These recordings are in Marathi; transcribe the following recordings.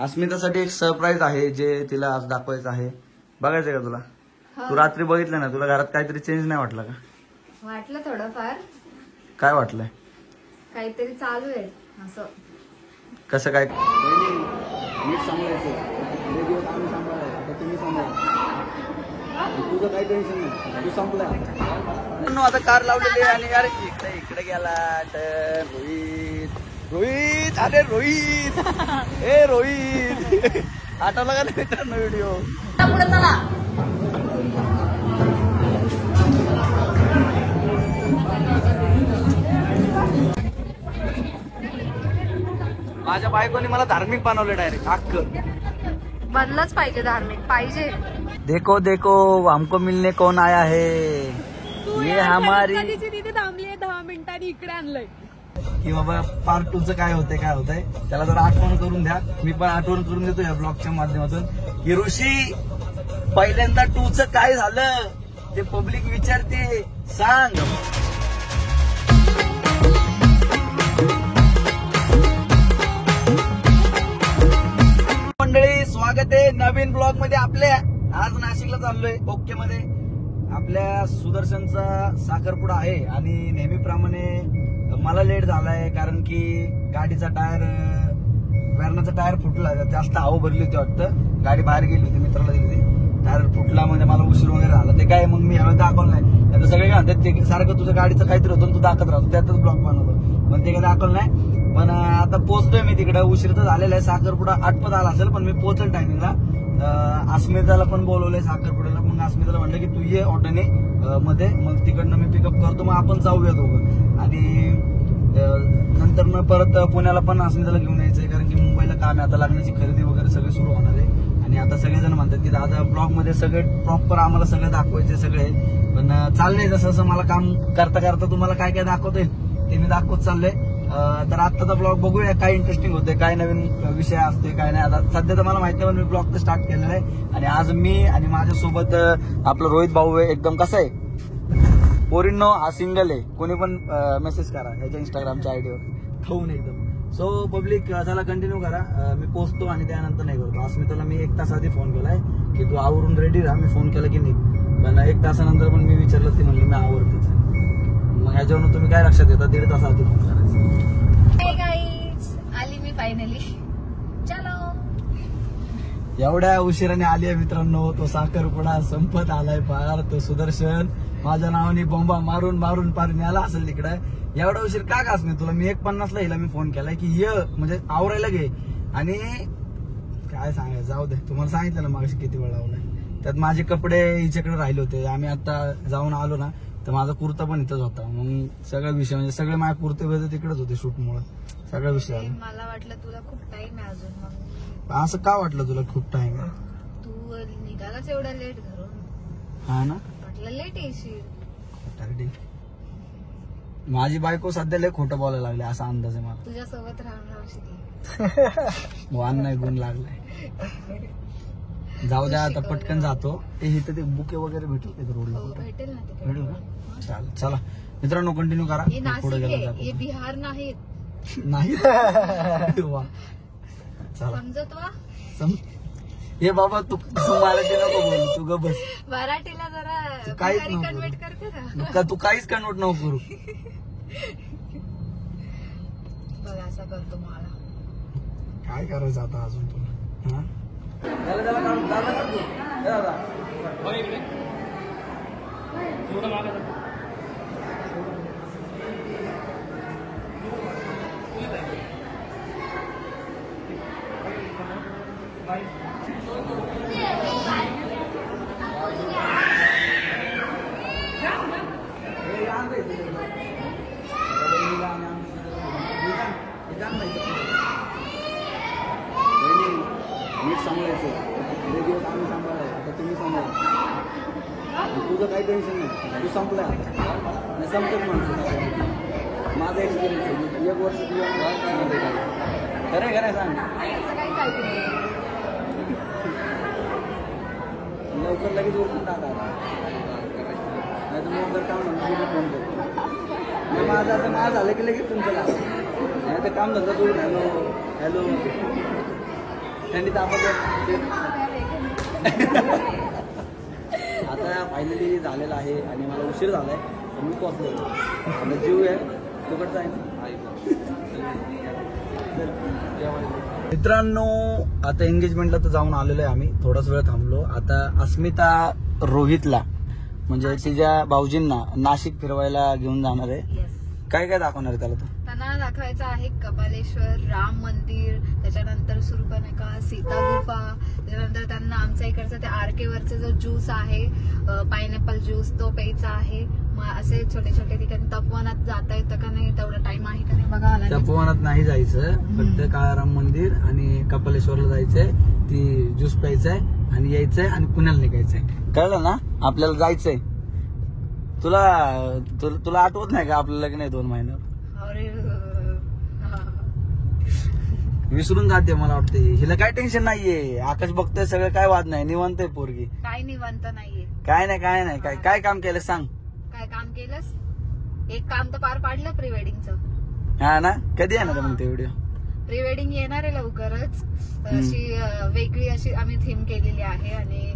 अस्मितासाठी एक सरप्राईज आहे जे तिला आज दाखवायचं आहे. बघायचंय का तुला? तू रात्री बघितलं ना, तुला घरात काहीतरी चेंज नाही वाटलं का? वाटलं थोडंफार. काय वाटलंय? काहीतरी चालू आहे असं. कसं काय? नीट सांभाळायचं. तुम्ही तुझं काही टेन्शन नाही, तू संपलाय. आता कार लावलेली आणि यार इकडे इकडे गेला रोहित. रोहित अरे रोहित ए रोहित आठवला का मित्रांनो व्हिडिओ? माझ्या बायकोने मला धार्मिक बनवलं डायरेक्ट. हक्क बनलंच पाहिजे, धार्मिक पाहिजे. देखो देखो हमको मिलने कौन आया है. ये हमारी तिथे थांबली 10 मिनिटांनी इकडे आणलंय की बाबा पार्ट 2 चं काय होतंय त्याला जरा आठवण करून द्या. मी पण आठवण करून देतो या ब्लॉगच्या माध्यमातून की ऋषी पहिल्यांदा 2 चं काय झालं ते पब्लिक विचारते, सांग. मंडळी स्वागत आहे नवीन ब्लॉग मध्ये आपल्या. आज नाशिकला चाललोय ओके मध्ये. आपल्या सुदर्शनचा साखरपुडा आहे आणि नेहमीप्रमाणे मला लेट झालाय कारण की गाडीचा टायर वॅरनाचा टायर फुटला. जास्त हवा भरली होती वाटतं, गाडी बाहेर गेली होती, मित्राला दिली होती. टायर फुटला म्हणजे मला उशीर वगैरे झाला. ते काय मग मी यावेळी दाखवलं नाही. आता सगळे काय म्हणतात ते सारखं तुझं गाडीचं काहीतरी होतं तू दाखवत राहतो, त्यातच ब्लॉग बनवतो, पण ते काय दाखवलं नाही. पण आता पोहोचतोय मी तिकडे. उशीर तर झालेला आहे. साखरपुडा आटपत आला असेल पण मी पोहोचेल टायमिंगला. अस्मिताला पण बोलवलंय साखरपुड्याला. मग अस्मिताला म्हणलं की तू ये ऑटोने मध्ये, मग तिकडनं मी पिकअप करतो, मग आपण जाऊया दोघं. आणि नंतर परत पुण्याला पण अस्मिताला घेऊन यायचंय कारण की मुंबईला काम आहे आता, लग्नाची खरेदी वगैरे सगळे सुरू होणार आहे. आणि आता सगळेजण म्हणतात की दादा ब्लॉग मध्ये सगळे प्रॉपर आम्हाला सगळं दाखवायचे सगळे. पण चाललंय जसं जसं मला काम करता करता तुम्हाला काय काय दाखवता येईल ते मी दाखवत चाललंय. तर आत्ताचा ब्लॉग बघूया काय इंटरेस्टिंग होते, काय नवीन विषय असते काय नाही. आता सध्या तर मला माहिती नाही पण मी ब्लॉग तर स्टार्ट केलेला आहे. आणि आज मी आणि माझ्यासोबत आपलं रोहित भाऊ आहे. एकदम कसं आहे पोरींनो, हा सिंगल आहे. कोणी पण मेसेज करा ह्याच्या इंस्टाग्रामच्या आयडीवर खाऊन एकदम. सो पब्लिक चला कंटिन्यू करा. मी पोहोचतो आणि त्यानंतर नाही करतो. अस्मिताला मी 1 तास आधी फोन केलाय की तू आवरून रेडी राहा. मी फोन केला की नाही, पण 1 तासानंतर पण मी विचारलं ती म्हणली मी आवरतेच. मग ह्याच्यावरून तुम्ही काय लक्षात घेता 1.5 तास आधी फोन करायचं. आली मी फायनली. चलो. एवढ्या उशिराने आली आहे मित्रांनो. तो साखरपुडा संपत आलाय पार. तो सुदर्शन माझ्या नावाने बॉम्बा मारून मारून पार न्याला असेल तिकडे. एवढा उशीर का कास नाही तुला? मी 1:50 हिला मी फोन केलाय की ये म्हणजे आवरायला घे. आणि काय सांगायचं, जाऊ दे. तुम्हाला सांगितलं ना मागाशी किती वेळ लावलाय. त्यात माझे कपडे हिच्याकडे राहिले होते. आम्ही आता जाऊन आलो ना तर माझा कुर्ता पण इथंच होता. मग सगळा विषय म्हणजे सगळे माझे कुर्ते वगैरे तिकडेच होते शूटमुळे. सगळा विषय आला. मला वाटलं तुला खूप टाइम आहे अजून. मग असं का वाटलं तुला खूप टाइम आहे? तू निघालाच एवढा लेट घरून. हा ना, म्हटलं लेट येशील. माझी बायको सध्या लय खोटं बोलायला लागले असा अंदाज आहे मला. तुझ्यासोबत राहून शिकली. वान नाही गुण लागलाय. जाऊ द्या आता पटकन जातो. ते इथं ते बुके वगैरे भेटू ते रोडला? भेटेल ना तिथे. भेटू का? चालेल चला मित्रांनो कंटिन्यू करा. पुढे हे बिहार नाहीत. नाही वा चला समजत वा. हे बाबा तू मराठी नको बोलू, तू ग बस. मराठीला जरा काहीच कन्वर्ट करते ना. तू काहीच कन्वर्ट नको करू. बघ असा करतो मला. काय करायचं आता अजून तुला? हा नीट सांभाळायचं. दिवस आम्ही सांभाळाय आता तुम्ही सांभाळा. तुझं काही टेन्शन नाही, तू संपलाय. संपत माणसं. माझा एक्सपिरियन्स आहे. 1 वर्ष तुझ्या खरं खरं सांग. लवकर लगेच ओळखून टाका. नाही तर मग जर काम म्हणून फोन करतो. माझं आता माझं झालं की लगेच तुमचं काम. नाही तर काम धंदा सोडून हॅलो हॅलो थंडी तापत आता फायनली झालेलं आहे आणि मला उशीर झालाय तर मी पोहोचलो. आता जीव आहे तुकडचा आहे मित्रांनो. आता एंगेजमेंटला तर जाऊन आलेलो आहे आम्ही. थोडाच वेळ थांबलो. आता अस्मिता रोहितला म्हणजे तिच्या भाऊजींना नाशिक फिरवायला घेऊन जाणार आहे. येस. काय काय दाखवणार आहे त्याला तो? त्यांना दाखवायचं आहे कपालेश्वर, राम मंदिर, त्याच्यानंतर सुरपनका, सीता गुफा, त्याच्यानंतर त्यांना आमच्या इकडचं ते आरके वरचं जो ज्यूस आहे पायनॅपल ज्यूस तो प्यायचा आहे. असे छोटे छोटे ठिकाणी. तपवनात जाता येतं का नाही, तेवढा टाइम आहे का नाही बघा. आला तपोवनात नाही जायचं, फक्त काळाराम मंदिर आणि कपालेश्वरला जायचंय, ती ज्यूस प्यायचंय आणि यायचंय आणि पुण्याला निघायचंय. कळलं ना? आपल्याला जायचंय. तुला आठवत नाही का आपलं लग्न आहे 2 महिन्यावर? विसरून जाते मला वाटते. हिला काय टेन्शन नाहीये. आकाश बघतोय सगळं, काय वाद नाही, निवांत आहे पोरगी. काय निवांत नाहीये. काय नाही. काय काम केलं सांग? काय काम केलंस? एक काम तर पार पाडलं प्री वेडिंगचं. हा ना. कधी येणार मग ते व्हिडिओ? प्री वेडिंग येणार आहे लवकरच. अशी वेगळी अशी आम्ही थीम केलेली आहे आणि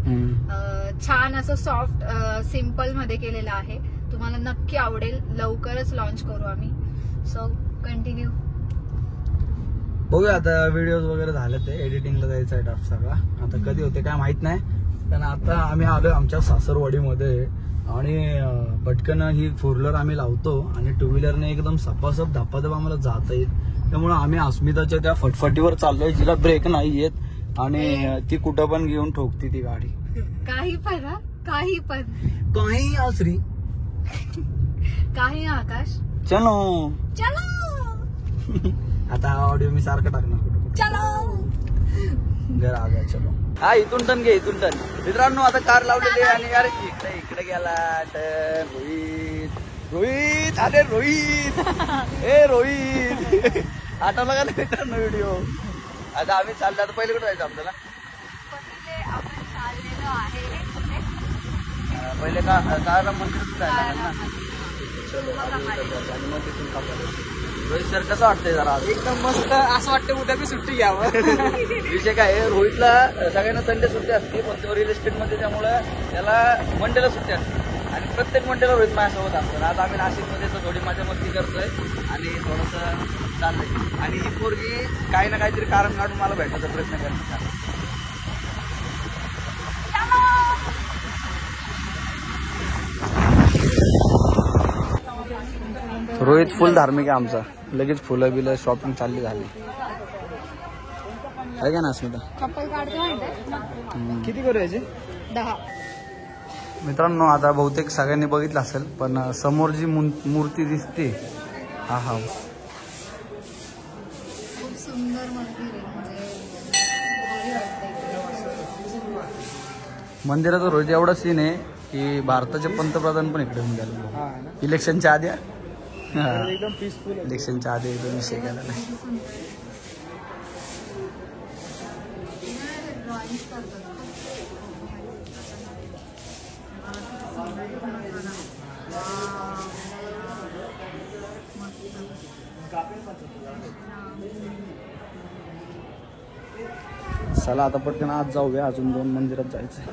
छान असं सॉफ्ट सिम्पल मध्ये केलेलं आहे. तुम्हाला नक्की आवडेल. लवकरच लॉन्च करू आम्ही. So continue. बघूया आता. व्हिडिओज वगैरे झाले ते एडिटिंगला जायचं आहे सगळा. आता कधी होते काय माहित नाही. कारण आता आम्ही आलोय आमच्या सासरवाडीमध्ये आणि पटकन ही 4 व्हीलर आम्ही लावतो आणि 2 व्हीलरने एकदम सपासप धपाधप आम्हाला जाता येईल. त्यामुळे आम्ही अस्मिताच्या त्या फटफटीवर चाललोय जिला ब्रेक नाही येत आणि ती कुठं पण घेऊन ठोकती ती गाडी. काही पण काही आसरी काही आकाश. चलो आता ऑडिओ मी सारखं टाकणार कुठं चलो घर आ गया. चलो हा इथून टन घे, इथून टन. मित्रांनो आता कार लावलेली आणि यार इकडे गेला टन. रोहित अरे रोहित ए रोहित आठवला का मित्रांनो व्हिडिओ? आता आम्ही चाललो. आता पहिले कुठे जायचं आपल्याला? आपण चाललेलो आहे पहिले का मंदिर जायला ना. चलो आणि मग तिथून कापड. रोहित सर कसं वाटतंय जरा? एकदम मस्त. असं वाटतं उद्या मी सुट्टी घ्यावं. विषय काय आहे, रोहितला सगळ्यांना संडे सुट्टी असते पण तो रिअल इस्टेटमध्ये त्यामुळे त्याला मंडेला सुट्टी असते आणि प्रत्येक मंडेला रोहित माझ्यासोबत असतो. आज आम्ही नाशिकमध्ये तर थोडी मजा मस्ती करतोय आणि थोडंसं चाललंय. आणि ही पोरगी काही ना काहीतरी कारण काढून मला भेटायचा प्रयत्न करते. रोहित फुल धार्मिक आहे आमचा. लगेच फुलं बिलं शॉपिंग चालली झाली आहे का ना अस्मिता? चप्पल काढतो. किती करायचे? 10. मित्रांनो आता बहुतेक सगळ्यांनी बघितलं असेल पण समोर जी मूर्ती दिसते हा खूप सुंदर मंदिर आहे. म्हणजे भारी वाटतंय. मंदिराचा रोहित एवढा सीन आहे की भारताचे पंतप्रधान पण इकडे होऊन गेले इलेक्शनच्या आधी. एकदम पीसफुल. इलेक्शनच्या आधी एकदम विषय केला नाही. चला आता पटकन आज जाऊया. अजून 2 मंदिरात जायचंय.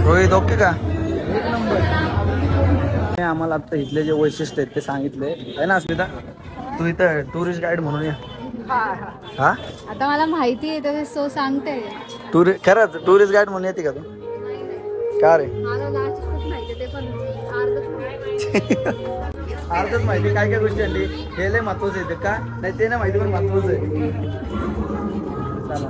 रोहित ओके का? आम्हाला आता इथले जे वैशिष्ट्य आहेत ते सांगितले आहे ना अस्मिता? तू इथं टुरिस्ट गाईड म्हणून या. हा आता मला माहिती आहे तर सो सांगते. खरंच टुरिस्ट गाईड म्हणून येते का तू? का रे? मला लास्ट खूप माहिती ते पण अर्धच माहिती. काय काय गोष्टी आणली हे लय महत्वाचं येते का नाही ते नाही माहिती पण महत्वाचं आहे. चला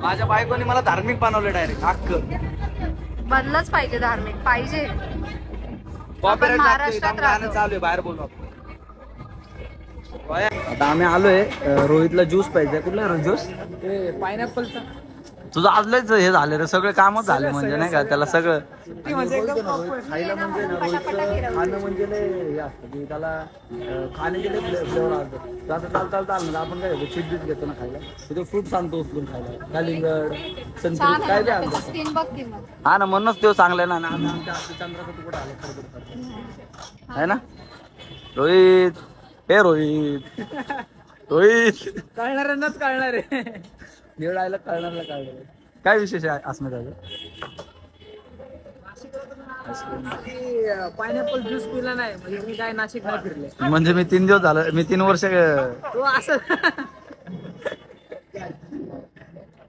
माझ्या बायकोने मला धार्मिक बनवलं डायरेक्ट अख्ख. बनलंच पाहिजे धार्मिक पाहिजे. कॉपीराइट महाराष्ट्रात राहतो. चालू आहे बाहेर बोलू आपण. आता आम्ही आलोय रोहितला ज्यूस पाहिजे. कुठला रोहित ज्यूस? पायनॅपलचा. तुझं आजलंच हे झालं रे सगळे कामच झाले म्हणजे नाही का त्याला सगळं म्हणजे एकदम खायला म्हणजे ना रोहितचं खाणं म्हणजे लय हे असतं की त्याला खाण्याचे लय फ्लेवर असतं. असं चालता आलं ना आपण काय घेतो चिप्स घेतो ना खायला तिथे फ्रूट आणतो उचलून खायला कलिंगड संत्री काय बी आणतो. स्किन बघ की मग. हा ना म्हणूनच तो चांगला ना आम्ही आमच्या चंद्राचा तुकडा आला खरं आहे ना. रोहित हे रोहित रोहित कळणाऱ्यांनाच कळणार आहे. निवडायला कळणारला कळणार. काय विशेष आहे अस्मिताचं? पायनॅपल ज्यूस पिला नाही म्हणजे मी काय नाशिक नाही फिरले. म्हणजे मी 3 दिवस झालं मी 3 वर्ष तो असं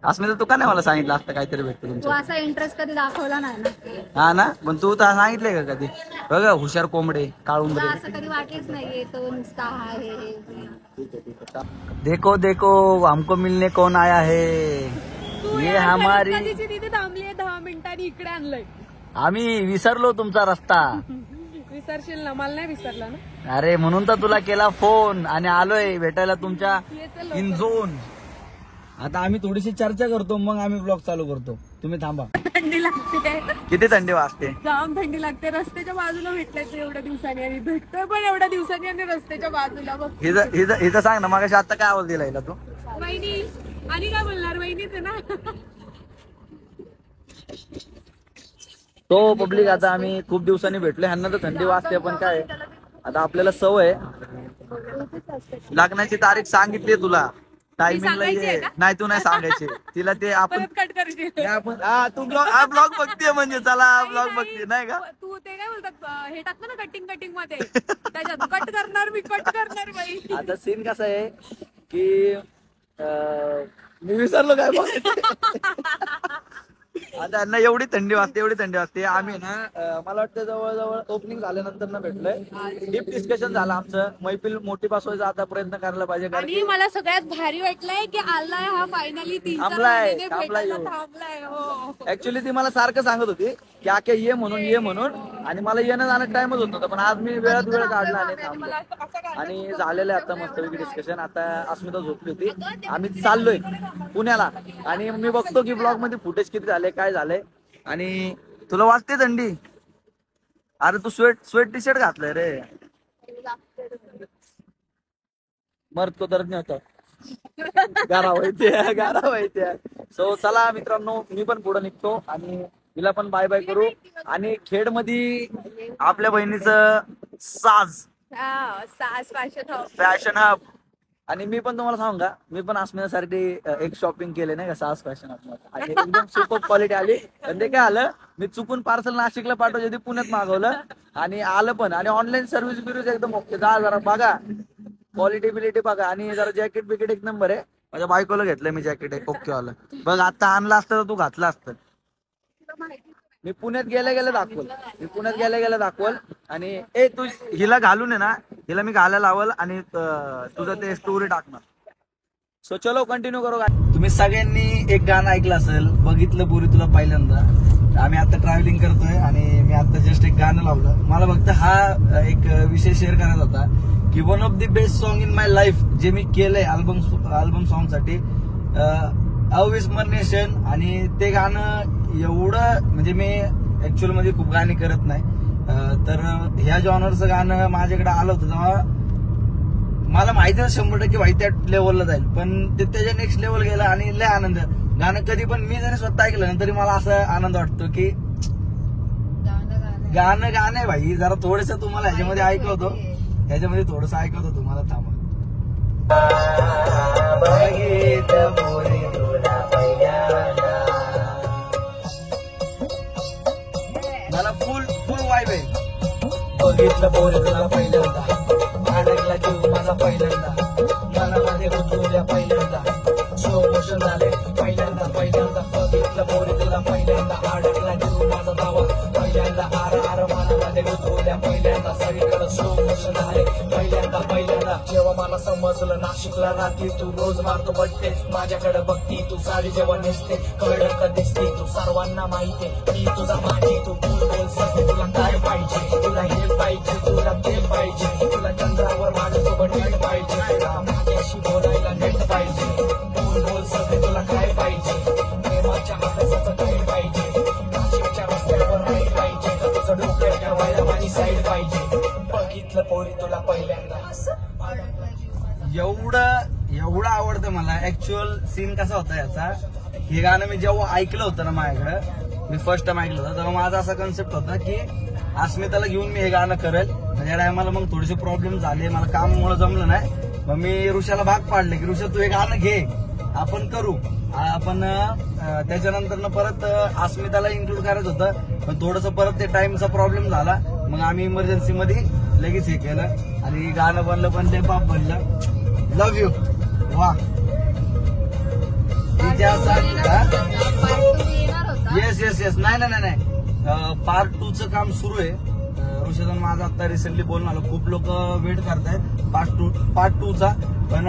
अस्मिता तू का नाही मला सांगितलं असतं काहीतरी भेटतं तू तुमचं. असा इंटरेस्ट कधी दाखवला नाही ना. हा ना पण तू तर सांगितलंय का कधी बघा हुशार कोंबडे काळुंबडे. तुला असं कधी वाटलीच नाहीये तो नुसता हा हे. देखो देखो हमको मिलने कौन आया है ये हमारी. तिथे थांबली 10 मिनिटांनी इकडे आणलंय. आम्ही विसरलो तुमचा रस्ता. विसरशील ना मला नाही विसरला ना. अरे म्हणून तर तुला केला फोन आणि आलोय भेटायला तुमच्या इन झोन. आता आम्ही थोडीशी चर्चा करतो मग आम्ही ब्लॉग चालू करतो. तुम्ही थांबा. थंडी लागते. किती थंडी वाजते. जाम थंडी लागते. रस्त्याच्या बाजूला भेटलाय एवढ्या दिवसांनी आणि भेटतोय पण एवढ्या दिवसांनी आणि रस्त्याच्या बाजूला बघ. हिचं सांग ना मग आता काय आवाज दिला हिला तू. वहिनी आणि काय बोलणार वहिनीच आहे ना. तो पब्लिक आता आम्ही खूप दिवसांनी भेटलो. ह्यांना तर थंडी वाजते पण काय आता आपल्याला सवय लग्नाची तारीख सांगितली तुला टायमिंगला ये. नाही तू नाही सांगायची तिला ते आपण कट करशील. ते आपण तू ब्लॉग बघतीये म्हणजे चला ब्लॉग बघते नाही का. तू ते काय बोलतात हे टाकलं ना कटिंग मध्ये त्याच्यात कट करणार मी कट करणार बाई. आता सीन कसा आहे की मी विसरलो काय बोलायचं. आता यांना एवढी थंडी वाजते आम्ही ना मला वाटतं जवळजवळ ओपनिंग झाल्यानंतर ना भेटलोय. डीप डिस्कशन झालं आमचं. मैफिल मोठी बसवायचा आता प्रयत्न करायला पाहिजे कारण आणि मला सगळ्यात भारी वाटलंय की आलाय हा फायनली 3-4 थांबलाय, महिने थांबलाय भेटायला ह्यो. थांबलाय. हो ऍक्च्युली ती मला सारखं सांगत होती की आके ये म्हणून आणि मला येणं जाणं टाइमच होत नव्हता पण आज मी वेळात वेळ काढला आणि थांबलो आणि झालेलं आहे आता मस्तपैकी डिस्कशन. आता अस्मिता झोपली होती आम्ही चाललोय पुण्याला आणि मी बघतो की ब्लॉग मध्ये फुटेज किती झाले काय झालंय. आणि तुला वाटते थंडी. अरे तू स्वेट टी शर्ट घातलंय रे. मरतो तर नाही होत गारा व्हायचे. सो चला मित्रांनो मी पण पुढे निघतो आणि तिला पण बाय बाय करू. आणि खेड मध्ये आपल्या बहिणीचं साज फॅशन हब आणि मी पण तुम्हाला सांगू का मी पण अस्मितासाठी एक शॉपिंग केले नाही का साज फॅशन हब आणि एकदम सुपर क्वालिटी आली. पण ते काय आलं मी चुकून पार्सल नाशिकला पाठवलं ते पुण्यात मागवलं आणि आलं पण. आणि ऑनलाईन सर्व्हिस बिर्व्हिस एकदम ओके. जरा बघा क्वालिटी बिलिटी बघा. आणि जरा जॅकेट बिकेट एक नंबर आहे. माझ्या बायकोला घेतलंय मी जॅकेट ओके आलं बघ. आता आणलं असतं तर तू घातलं असतं. मी पुण्यात गेल्या दाखवल आणि तू हिला घालून आहे ना हिला मी घालायला लावल आणि तुझं ते स्टोरी टाकणार. सो चलो कंटिन्यू करू. तुम्ही सगळ्यांनी एक गाणं ऐकलं असेल बघितलं पुरी तुला पहिल्यांदा. आम्ही आता ट्रॅव्हलिंग करतोय आणि मी आता जस्ट एक गाणं लावलं. मला फक्त हा एक विषय शेअर करायचा होता की one of the best song in my life जे मी केलंय अल्बम सॉन्ग साठी अविस्मरणीय. आणि ते गाणं एवढं म्हणजे मी ऍक्च्युअल मध्ये खूप गाणी करत नाही तर ह्या जॉनरचं गाणं माझ्याकडे आलं होतं तेव्हा मला माहिती आहे 100% वाईट त्या लेवलला जाईल पण ते त्याच्या नेक्स्ट लेवल गेलं आणि लय आनंद. गाणं कधी पण मी जरी स्वतः ऐकलं ना तरी मला असा आनंद वाटतो की गाणं आहे भाई. जरा थोडस तुम्हाला ह्याच्यामध्ये ह्याच्यामध्ये थोडस ऐकवतो तुम्हाला. थांबा मला फुल वाईब आहे. बघितलं पोरे तुला पहिल्यांदा अडकला जीव माझा पहिल्यांदा मनामध्ये गुंतवल्या पहिल्यांदा स्लो मोशन झाले पहिल्यांदा बघितलं पोरे तुला पहिल्यांदा अडकला जीव माझा दावा पहिल्यांदा आर मनामध्ये गुंतवल्या पहिल्यांदा सगळीकडे स्लो मोशन झाले पहिल्यांदा जेव्हा मला समज बसलं नाशिकला रात्री तू रोज मारतो बट्टे माझ्याकडे बघती तू साडी जेव्हा नेसते कळलं का दिसते तू सर्वांना माहिती मी तुझा माझी तू बोल सगळे तुला काय पाहिजे तुला हे पाहिजे तुला ते पाहिजे तुला चंद्रावर माझ्यासोबत नेट पाहिजे तुला माझ्याशी बोलायला नेट पाहिजे बोल सगळे तुला काय पाहिजे प्रेमाच्या हाताचं काय पाहिजे नाशिकच्या रस्त्यावर राहील पाहिजे का तुझं डोक्यात ठेवायला माझी साईड पाहिजे बघितलं पोरी तुला पहिल्यांदा एवढं आवडतं मला. ऍक्च्युअल सीन कसा होता याचा, हे गाणं मी जेव्हा ऐकलं होतं ना माझ्याकडं, मी फर्स्ट टाइम ऐकलं होतं तेव्हा माझा असा कन्सेप्ट होता की अस्मिताला घेऊन मी हे गाणं करेल. त्या टायमाला मग थोडेसे प्रॉब्लेम झाले, मला कामामुळे जमलं नाही. मग मी ऋषाला भाग पाडले की ऋषा तू हे गाणं घे, आपण करू. आपण त्याच्यानंतर परत अस्मिताला इन्क्लूड करायचं होतं, पण थोडंसं परत ते टाइमचा प्रॉब्लेम झाला. मग आम्ही इमर्जन्सी मध्ये लगेच हे केलं आणि गाणं बनलं, पण ते बाप बनलं. Love you. वा. Yes yes yes. नाही पार्ट 2चं काम सुरू आहे. ऋषाजन माझं आता रिसेंटली बोलून आलं, खूप लोक वेट करतायत पार्ट 2चा. पण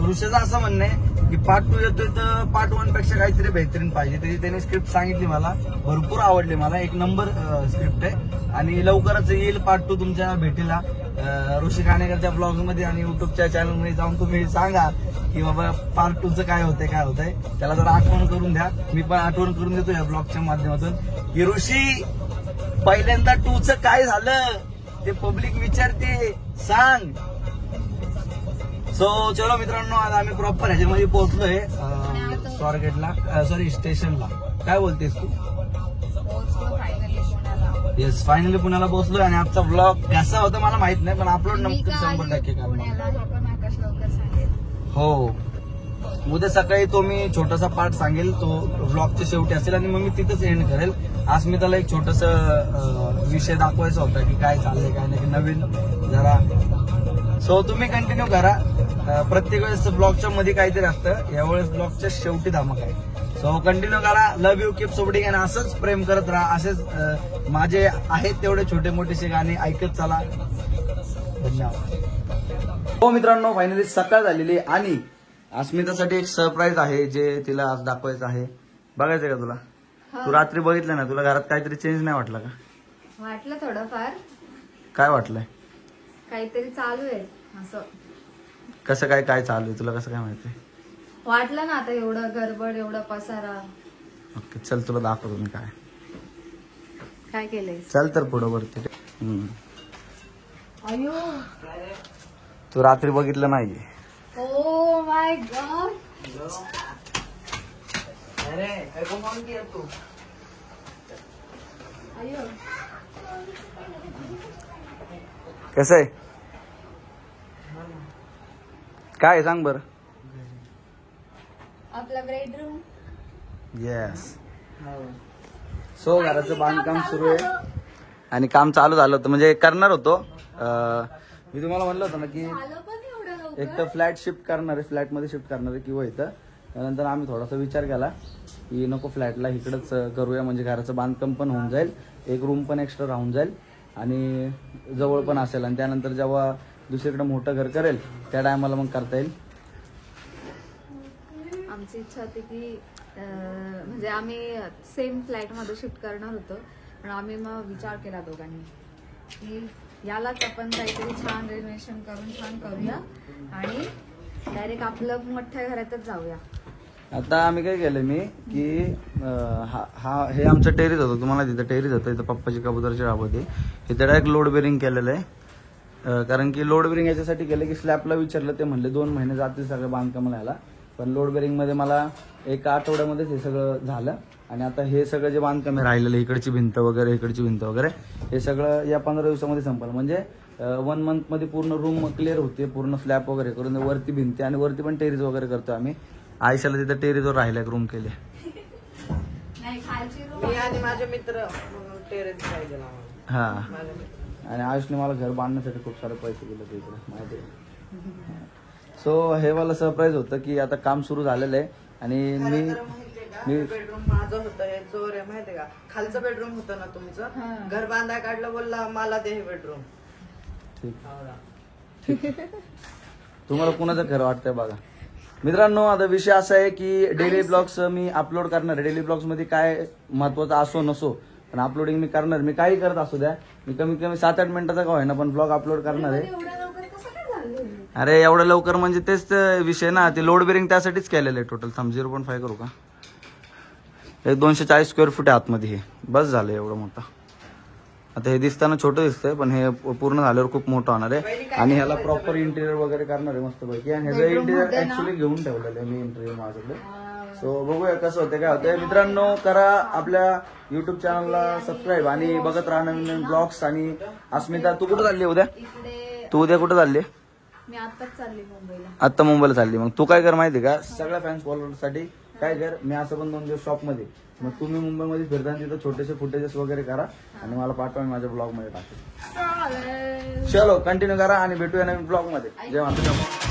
ऋषाचं असं म्हणणं आहे की पार्ट 2 येतोय तर पार्ट 1 पेक्षा काहीतरी बेहतरीन पाहिजे. त्याची त्याने स्क्रिप्ट सांगितली, मला भरपूर आवडली. मला एक नंबर स्क्रिप्ट आहे आणि लवकरच येईल पार्ट 2 तुमच्या भेटीला ऋषी काणेकरच्या ब्लॉग मध्ये आणि युट्यूबच्या चॅनलमध्ये जाऊन तुम्ही सांगा की बाबा पार्ट 2चं काय होतंय. त्याला जरा आठवण करून द्या. मी पण आठवण करून देतो या ब्लॉगच्या माध्यमातून की ऋषी पहिल्यांदा 2चं काय झालं ते पब्लिक विचारते, सांग. सो चलो मित्रांनो, आज आम्ही प्रॉपर ह्याच्यामध्ये पोहोचलोय स्वारगेटला, स्टेशनला. काय बोलतेस तू? येस, फायनली पुण्याला पोहोचलोय. आणि आजचा ब्लॉग कसा होता मला माहित नाही, पण अपलोड नक्की 100% करणार. हो, उद्या सकाळी तो मी छोटासा पार्ट सांगेल, तो ब्लॉगच्या शेवटी असेल आणि मग मी तिथंच एंड करेल. आज मी त्याला एक छोटासा विषय दाखवायचा होता की काय चाललंय काय नाही, नवीन जरा. सो तुम्ही कंटिन्यू करा. प्रत्येक वेळेस ब्लॉगच्या मध्ये काहीतरी असतं, यावेळेस ब्लॉगच्या शेवटी धमाका आहे. सो कंटिन्यू करा. Love you, keep supporting. आणि असंच प्रेम करत राहा. असेच माझे आहेत तेवढे छोटे मोठेसे गाणे ऐकत चला. धन्यवाद. हो मित्रांनो, फायनली सकाळ झालेली आणि अस्मितासाठी एक सरप्राईज आहे जे तिला आज दाखवायचं आहे. बघायचं का तुला? तू रात्री बघितलं ना, तुला घरात काहीतरी चेंज नाही वाटलं का? वाटलं थोडंफार. काय वाटलंय? काहीतरी चालू आहे असं. कसं काय चालू आहे तुला कसं काय माहिती? वाटलं ना आता एवढं गडबड, एवढा पसारा. ओके, चल तुला दाखवतो मी काय केलंय. चल तर पुढं वरती. अयो, तू रात्री बघितलं नाही? Oh my God. तू अयो, कसं आहे? काय सांग बरं. आपला बेडरूम. येस. सो घराचं बांधकाम सुरू आहे आणि काम चालू झालं होतं, म्हणजे करणार होतो. मी तुम्हाला म्हणलं होतं ना की एक तर फ्लॅट शिफ्ट करणार आहे, फ्लॅटमध्ये शिफ्ट करणार आहे किंवा इथं. त्यानंतर आम्ही थोडासा विचार केला की नको, फ्लॅटला इकडंच करूया, म्हणजे घराचं बांधकाम पण होऊन जाईल, एक रूम पण एक्स्ट्रा राहून जाईल आणि जवळ पण असेल. आणि त्यानंतर जेव्हा दुसरीकडे मोठं घर करेल त्या टायमाला मग करता येईल. आमची इच्छा होती की म्हणजे आम्ही सेम फ्लॅट मध्ये शिफ्ट करणार होतो, पण आम्ही मग विचार केला दोघांनी की यालाच आपण काहीतरी छान रिनोव्हेशन करून छान करूया आणि डायरेक्ट आपलं मोठ्या घरातच जाऊया. आता आम्ही काय केलं मी की हे आमचं टेरिस होतं, तुम्हाला तिथं टेरिस होतं, इथं पप्पाची कबुतरची राब होती. इथं डायरेक्ट लोड बेरिंग केलेलं आहे. कारण की लोड बेरिंग याच्यासाठी केलं की स्लॅबला विचारलं, ते म्हणले 2 महिने जातील सगळं बांधकामाला याला. पण लोड बेरिंग मध्ये मला 1 आठवड्यामध्येच हे सगळं झालं. आणि आता हे सगळं जे बांधकाम आहे राहिलेलं, इकडची भिंत वगैरे इकडची भिंत वगैरे, हे सगळं या 15 दिवसामध्ये संपलं. म्हणजे 1 मंथ मध्ये पूर्ण रूम क्लिअर होते, पूर्ण स्लॅब वगैरे करून वरती भिंती आणि वरती पण टेरिस वगैरे करतो आम्ही. आयशाला तिथं टेरिसवर राहिला एक रूम केले. मी आणि माझे मित्र टेरेस पाहिजे ना. हा, आणि आयुषने मला घर बांधण्यासाठी खूप सारे पैसे दिले तिकडे माहिती. सो हे मला सरप्राईज होतं की आता काम सुरू झालेलं आहे. आणि मी बेडरूम माझं होतं, हे चोर आहे माहितीये का. खालचं बेडरूम होतं ना तुमचं, घर बांधाय काढलं, बोलला मला दे हे बेडरूम. ठीक. तुम्हाला कुणाचं खरं वाटतंय बघा. मित्रांनो, आता विषय असा आहे की डेली ब्लॉग्स मी अपलोड करणार आहे. डेली ब्लॉग्स मध्ये काय महत्वाचं असो नसो पण अपलोडिंग मी करणार. मी काही करत असू द्या, मी कमीत कमी 7-8 मिनिटाचा का होईना पण ब्लॉग अपलोड करणार आहे. अरे एवढं लवकर म्हणजे तेच तर विषय ना, ते लोड बेरिंग त्यासाठीच केलेलं आहे. टोटल 0.5 करू का, एक 240 स्क्वेअर फूट आहे आतमध्ये. हे बस झालं एवढं मोठं. आता हे दिसताना छोटं दिसतंय पण हे पूर्ण झाल्यावर खूप मोठं होणार आहे. आणि ह्याला प्रॉपर इंटिरियर वगैरे करणार आहे मस्त पैकी. आणि ह्याचं इंटिरियर ऍक्च्युली घेऊन ठेवलेलं आहे मी इंटिरियर माझ्याकडे. सो बघूया कसं होतं काय होतंय. मित्रांनो, करा आपल्या युट्यूब चॅनलला सबस्क्राईब आणि बघत राहा नवीन नवीन ब्लॉग्स. आणि अस्मिता, तू कुठं चालली उद्या? तू उद्या कुठं चालली? मी आताच चालली मुंबईला. आता मुंबईला चालली. मग तू काय कर माहिती का, सगळ्या फॅन्स फॉलोअर्ससाठी काय कर, मी असं पण 2 दिवस शॉपमध्ये, मग तुम्ही मुंबईमध्ये फिरताना तिथं छोटेसे फुटेजेस वगैरे करा आणि मला पाठवा, मी माझ्या ब्लॉग मध्ये टाकेल. चलो कंटिन्यू करा आणि भेटूया नवीन ब्लॉग मध्ये. जय माता.